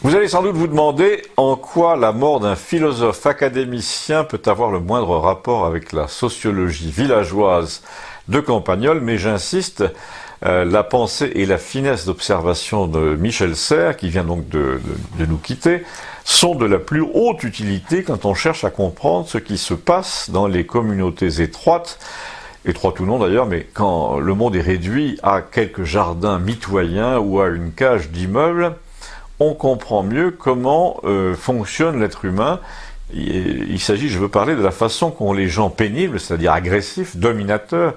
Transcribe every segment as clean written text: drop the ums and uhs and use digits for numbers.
Vous allez sans doute vous demander en quoi la mort d'un philosophe académicien peut avoir le moindre rapport avec la sociologie villageoise de Campagnol, mais j'insiste, la pensée et la finesse d'observation de Michel Serres, qui vient donc de nous quitter, sont de la plus haute utilité quand on cherche à comprendre ce qui se passe dans les communautés étroites ou non d'ailleurs, mais quand le monde est réduit à quelques jardins mitoyens ou à une cage d'immeubles, on comprend mieux comment fonctionne l'être humain. Il s'agit, je veux parler de la façon qu'ont les gens pénibles, c'est-à-dire agressifs, dominateurs,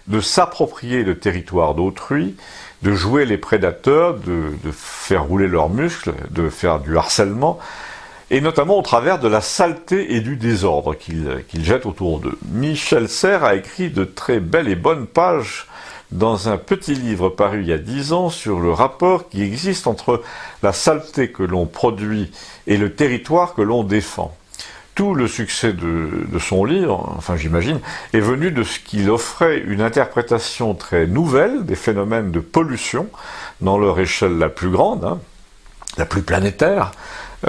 de s'approprier le territoire d'autrui, de jouer les prédateurs, de faire rouler leurs muscles, de faire du harcèlement, et notamment au travers de la saleté et du désordre qu'ils jettent autour d'eux. Michel Serres a écrit de très belles et bonnes pages dans un petit livre paru il y a 10 ans sur le rapport qui existe entre la saleté que l'on produit et le territoire que l'on défend. Tout le succès de son livre, enfin j'imagine, est venu de ce qu'il offrait une interprétation très nouvelle des phénomènes de pollution dans leur échelle la plus grande, la plus planétaire,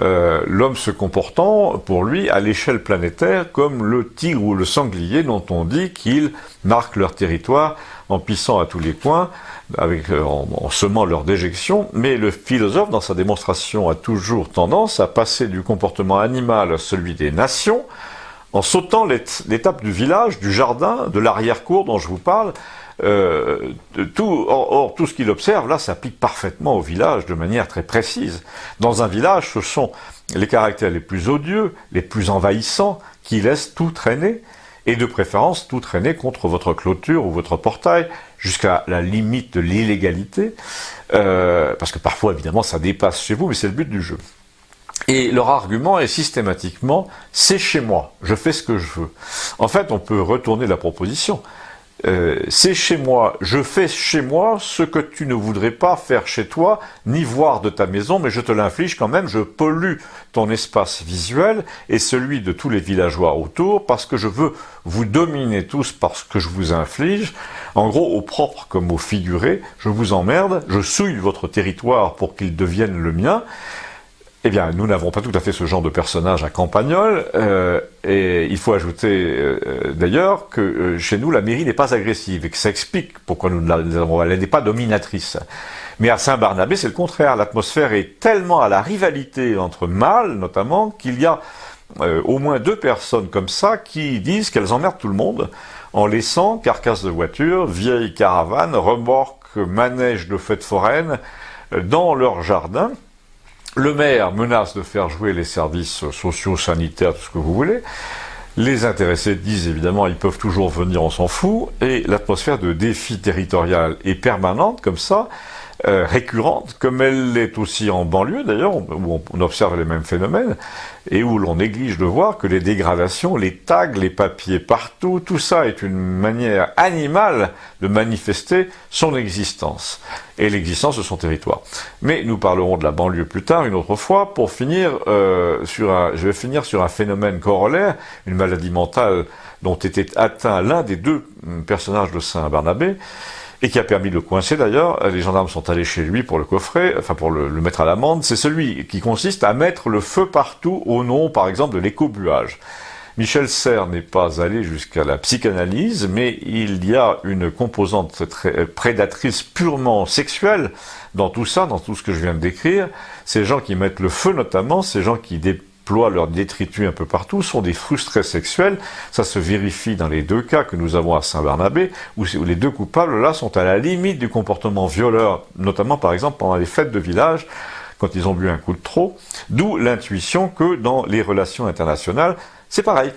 l'homme se comportant pour lui à l'échelle planétaire comme le tigre ou le sanglier dont on dit qu'ils marquent leur territoire en pissant à tous les coins, en semant leur déjection, mais le philosophe, dans sa démonstration, a toujours tendance à passer du comportement animal à celui des nations, en sautant l'étape du village, du jardin, de l'arrière-cour dont je vous parle. Tout ce qu'il observe, là, s'applique parfaitement au village de manière très précise. Dans un village, ce sont les caractères les plus odieux, les plus envahissants, qui laissent tout traîner, et de préférence tout traîner contre votre clôture ou votre portail, jusqu'à la limite de l'illégalité, parce que parfois, évidemment, ça dépasse chez vous, mais c'est le but du jeu. Et leur argument est systématiquement « c'est chez moi, je fais ce que je veux ». En fait, on peut retourner la proposition. C'est chez moi, je fais chez moi ce que tu ne voudrais pas faire chez toi, ni voir de ta maison, mais je te l'inflige quand même, je pollue ton espace visuel et celui de tous les villageois autour, parce que je veux vous dominer tous par ce que je vous inflige. En gros, au propre comme au figuré, je vous emmerde, je souille votre territoire pour qu'il devienne le mien. Eh bien, nous n'avons pas tout à fait ce genre de personnage à Campagnol, et il faut ajouter d'ailleurs que chez nous, la mairie n'est pas agressive, et que ça explique pourquoi nous l'avons, elle n'est pas dominatrice. Mais à Saint-Barnabé, c'est le contraire, l'atmosphère est tellement à la rivalité entre mâles, notamment, qu'il y a au moins 2 personnes comme ça qui disent qu'elles emmerdent tout le monde, en laissant carcasses de voitures, vieilles caravanes, remorques, manèges de fêtes foraines, dans leur jardin. Le maire menace de faire jouer les services sociaux, sanitaires, tout ce que vous voulez. Les intéressés disent évidemment ils peuvent toujours venir, on s'en fout. Et l'atmosphère de défi territorial est permanente comme ça, récurrente, comme elle l'est aussi en banlieue d'ailleurs, où on observe les mêmes phénomènes, et où l'on néglige de voir que les dégradations, les tags, les papiers partout, tout ça est une manière animale de manifester son existence, et l'existence de son territoire. Mais nous parlerons de la banlieue plus tard, une autre fois, pour finir je vais finir sur un phénomène corollaire, une maladie mentale dont était atteint l'un des 2 personnages de Saint-Barnabé, et qui a permis de le coincer d'ailleurs. Les gendarmes sont allés chez lui pour le coffrer, enfin pour le mettre à l'amende. C'est celui qui consiste à mettre le feu partout au nom, par exemple, de l'écobuage. Michel Serres n'est pas allé jusqu'à la psychanalyse, mais il y a une composante très prédatrice purement sexuelle dans tout ça, dans tout ce que je viens de décrire. Ces gens qui mettent le feu notamment, ces gens qui déploient leurs détritus un peu partout, sont des frustrés sexuels. Ça se vérifie dans les 2 cas que nous avons à Saint-Barnabé, où les 2 coupables là sont à la limite du comportement violeur, notamment par exemple pendant les fêtes de village, quand ils ont bu un coup de trop, d'où l'intuition que dans les relations internationales, c'est pareil.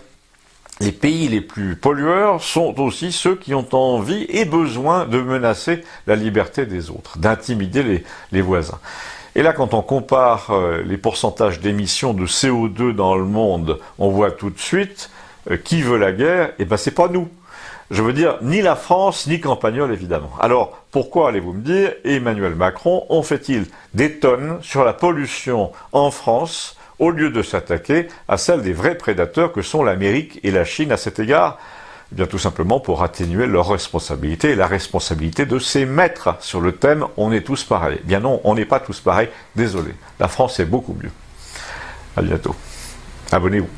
Les pays les plus pollueurs sont aussi ceux qui ont envie et besoin de menacer la liberté des autres, d'intimider les voisins. Et là, quand on compare les pourcentages d'émissions de CO2 dans le monde, on voit tout de suite qui veut la guerre. Eh ben, c'est pas nous. Je veux dire, ni la France, ni Campagnol, évidemment. Alors, pourquoi, allez-vous me dire, Emmanuel Macron en fait-il des tonnes sur la pollution en France, au lieu de s'attaquer à celle des vrais prédateurs que sont l'Amérique et la Chine à cet égard? Eh bien tout simplement pour atténuer leur responsabilité et la responsabilité de ses maîtres sur le thème « On est tous pareils ». Eh bien non, on n'est pas tous pareils, désolé. La France est beaucoup mieux. À bientôt. Abonnez-vous.